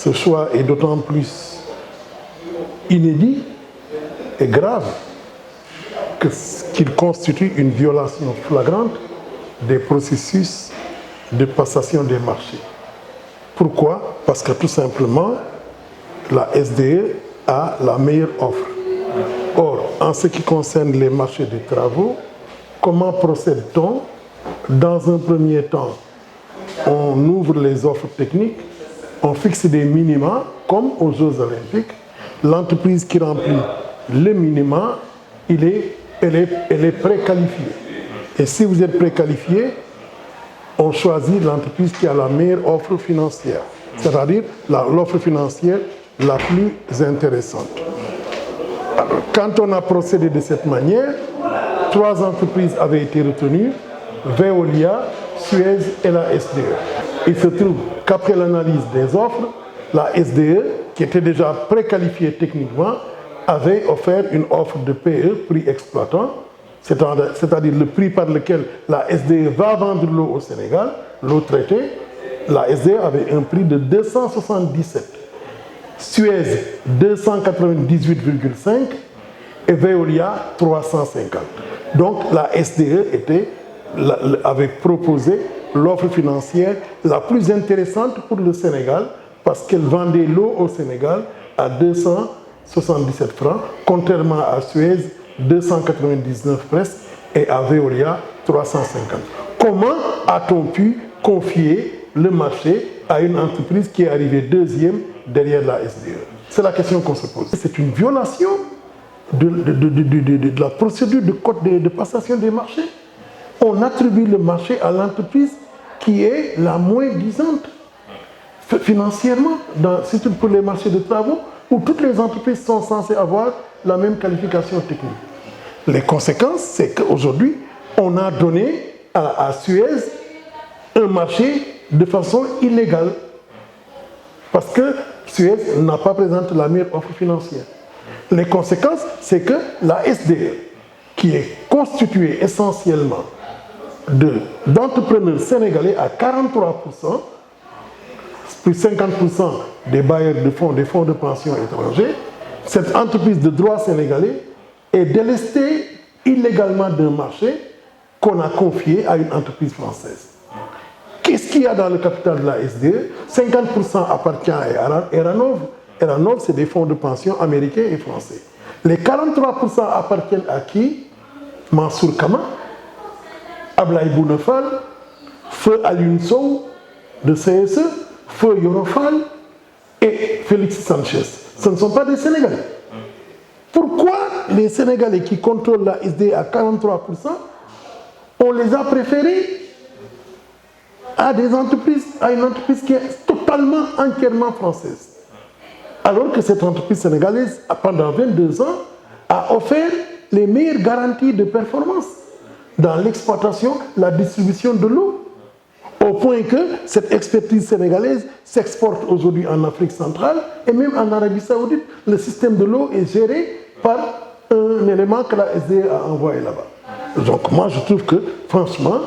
Ce choix est d'autant plus inédit et grave qu'il constitue une violation flagrante des processus de passation des marchés. Pourquoi? Parce que tout simplement, la SDE a la meilleure offre. Or, en ce qui concerne les marchés des travaux, comment procède-t-on? Dans un premier temps, on ouvre les offres techniques, on fixe des minima, comme aux Jeux Olympiques. L'entreprise qui remplit le minima, elle est préqualifiée. Et si vous êtes préqualifié, on choisit l'entreprise qui a la meilleure offre financière, c'est-à-dire l'offre financière la plus intéressante. Alors, quand on a procédé de cette manière, 3 entreprises avaient été retenues, Veolia, Suez et la SDE. Il se trouve qu'après l'analyse des offres, la SDE, qui était déjà préqualifiée techniquement, avait offert une offre de PE, prix exploitant, c'est-à-dire le prix par lequel la SDE va vendre l'eau au Sénégal, l'eau traitée. La SDE avait un prix de 277. Suez, 298,5 et Veolia, 350. Donc la SDE avait proposé l'offre financière la plus intéressante pour le Sénégal parce qu'elle vendait l'eau au Sénégal à 277 francs, contrairement à Suez, 299 presque, et à Veolia, 350. Comment a-t-on pu confier le marché à une entreprise qui est arrivée deuxième derrière la SDE? C'est la question qu'on se pose. C'est une violation de la procédure de code de passation des marchés. On attribue le marché à l'entreprise qui est la moins disante financièrement, surtout pour les marchés de travaux, où toutes les entreprises sont censées avoir la même qualification technique. Les conséquences, c'est qu'aujourd'hui, on a donné à Suez un marché de façon illégale, parce que Suez n'a pas présenté la meilleure offre financière. Les conséquences, c'est que la SDE, qui est constituée essentiellement d'entrepreneurs sénégalais à 43%, plus 50% des bailleurs de fonds, des fonds de pension étrangers, cette entreprise de droit sénégalais est délestée illégalement d'un marché qu'on a confié à une entreprise française. Qu'est-ce qu'il y a dans le capital de la SDE? 50% appartient à Eranov. Eranov, c'est des fonds de pension américains et français. Les 43% appartiennent à qui? Mansour Kama, Ablaye Bounefal, Feu Alioune Sow de CSE, Feu Yorofal et Félix Sanchez. Ce ne sont pas des Sénégalais. Pourquoi les Sénégalais qui contrôlent la SDE à 43%, on les a préférés à une entreprise qui est totalement, entièrement française? Alors que cette entreprise sénégalaise, pendant 22 ans, a offert les meilleures garanties de performance dans l'exploitation, la distribution de l'eau, au point que cette expertise sénégalaise s'exporte aujourd'hui en Afrique centrale et même en Arabie Saoudite. Le système de l'eau est géré par un élément que la SDE a envoyé là-bas. Donc moi je trouve que franchement,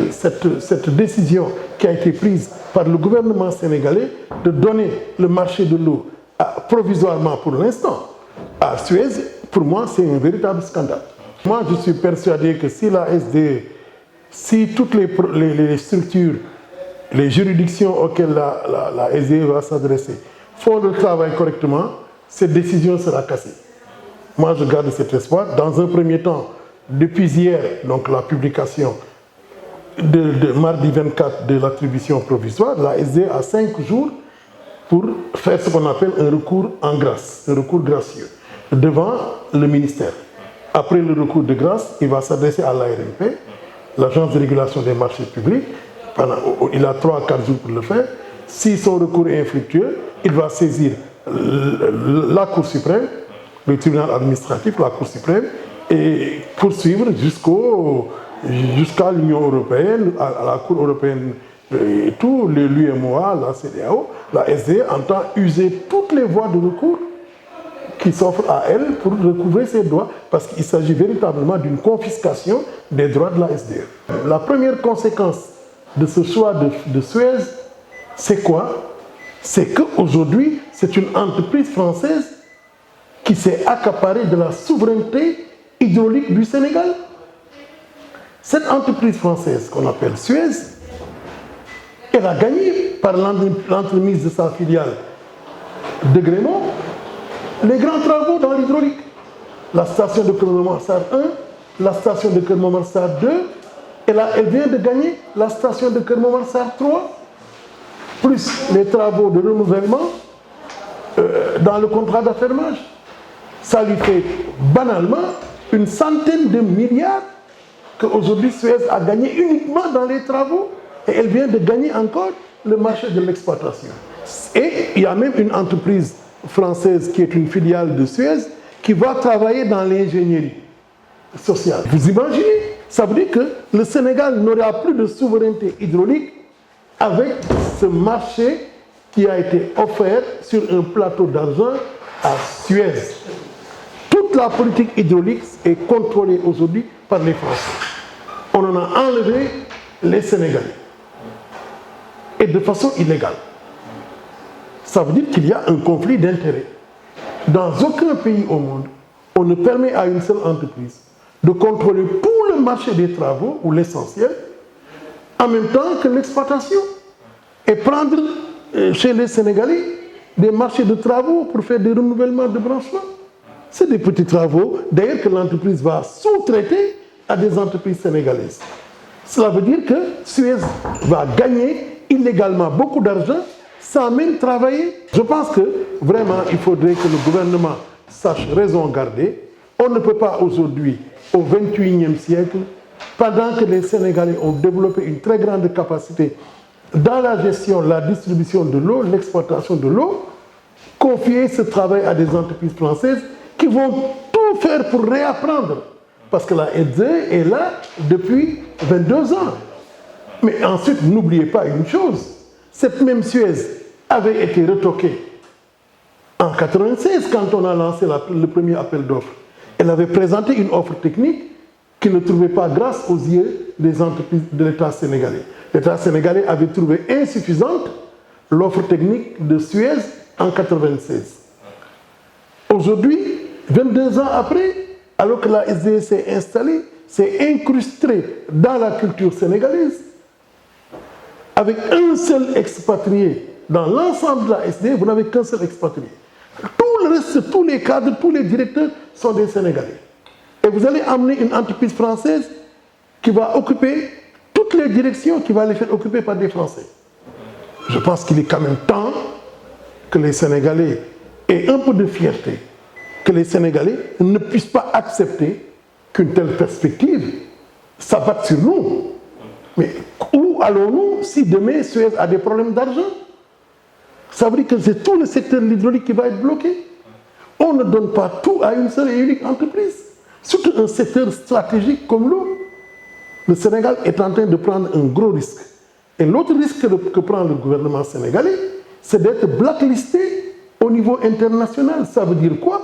cette décision qui a été prise par le gouvernement sénégalais de donner le marché de l'eau provisoirement pour l'instant à Suez, pour moi c'est un véritable scandale. Moi je suis persuadé que si la SDE, si toutes les structures, les juridictions auxquelles la SDE va s'adresser font le travail correctement, cette décision sera cassée. Moi je garde cet espoir. Dans un premier temps, depuis hier, donc la publication de mardi 24 de l'attribution provisoire, la SDE a 5 jours pour faire ce qu'on appelle un recours en grâce, un recours gracieux, devant le ministère. Après le recours de grâce, il va s'adresser à l'ARMP, l'Agence de régulation des marchés publics. Il a 3 à 4 jours pour le faire. Si son recours est infructueux, il va saisir la Cour suprême, le tribunal administratif, la Cour suprême, et poursuivre jusqu'à l'Union européenne, à la Cour européenne et tout, l'UMOA, la CEDEAO. La SDE entend user toutes les voies de recours qui s'offrent à elle pour recouvrer ses droits, parce qu'il s'agit véritablement d'une confiscation des droits de la SDE. La première conséquence de ce choix de Suez, c'est quoi? c'est qu'aujourd'hui, c'est une entreprise française qui s'est accaparée de la souveraineté hydraulique du Sénégal. Cette entreprise française qu'on appelle Suez, elle a gagné par l'entremise de sa filiale de Grémont les grands travaux dans l'hydraulique. La station de Keur-Momar-Sarr 1, la station de Keur-Momar-Sarr 2, et là, elle vient de gagner la station de Keur-Momar-Sarr 3, plus les travaux de renouvellement dans le contrat d'affermage. Ça lui fait banalement une centaine de milliards qu'aujourd'hui Suez a gagné uniquement dans les travaux, et elle vient de gagner encore le marché de l'exploitation. Et il y a même une entreprise française qui est une filiale de Suez qui va travailler dans l'ingénierie sociale. Vous imaginez? Ça veut dire que le Sénégal n'aura plus de souveraineté hydraulique avec ce marché qui a été offert sur un plateau d'argent à Suez. Toute la politique hydraulique est contrôlée aujourd'hui par les Français. On en a enlevé les Sénégalais. Et de façon illégale. Ça veut dire qu'il y a un conflit d'intérêts. Dans aucun pays au monde, on ne permet à une seule entreprise de contrôler tout le marché des travaux, ou l'essentiel, en même temps que l'exploitation. Et prendre chez les Sénégalais des marchés de travaux pour faire des renouvellements de branchements. C'est des petits travaux, d'ailleurs, que l'entreprise va sous-traiter à des entreprises sénégalaises. Cela veut dire que Suez va gagner illégalement beaucoup d'argent sans même travailler. Je pense que vraiment il faudrait que le gouvernement sache raison garder. On ne peut pas aujourd'hui, au XXIe siècle, pendant que les Sénégalais ont développé une très grande capacité dans la gestion, la distribution de l'eau, l'exploitation de l'eau, confier ce travail à des entreprises françaises qui vont tout faire pour réapprendre. Parce que la SDE est là depuis 22 ans. Mais ensuite, n'oubliez pas une chose, cette même Suez avait été retoquée en 1996 quand on a lancé le premier appel d'offres. Elle avait présenté une offre technique qui ne trouvait pas grâce aux yeux des entreprises de l'État sénégalais. L'État sénégalais avait trouvé insuffisante l'offre technique de Suez en 1996. Aujourd'hui, 22 ans après, alors que la SDE s'est installée, s'est incrustée dans la culture sénégalaise, avec un seul expatrié dans l'ensemble de la SDE, vous n'avez qu'un seul expatrié. Tout le reste, tous les cadres, tous les directeurs sont des Sénégalais. Et vous allez amener une entreprise française qui va occuper toutes les directions, qui va les faire occuper par des Français. Je pense qu'il est quand même temps que les Sénégalais aient un peu de fierté, que les Sénégalais ne puissent pas accepter qu'une telle perspective s'abatte sur nous. Mais où allons-nous si demain Suez a des problèmes d'argent? Ça veut dire que c'est tout le secteur de l'hydraulique qui va être bloqué. On ne donne pas tout à une seule et unique entreprise. Surtout un secteur stratégique comme l'eau. Le Sénégal est en train de prendre un gros risque. Et l'autre risque que prend le gouvernement sénégalais, c'est d'être blacklisté au niveau international. Ça veut dire quoi?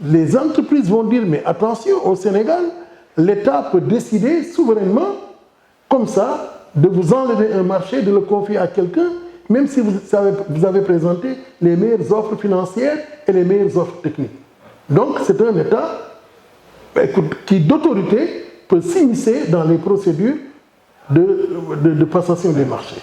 Les entreprises vont dire, mais attention, au Sénégal, l'État peut décider souverainement, comme ça, de vous enlever un marché, de le confier à quelqu'un, même si vous avez présenté les meilleures offres financières et les meilleures offres techniques. Donc, c'est un État qui, d'autorité, peut s'immiscer dans les procédures de passation des marchés.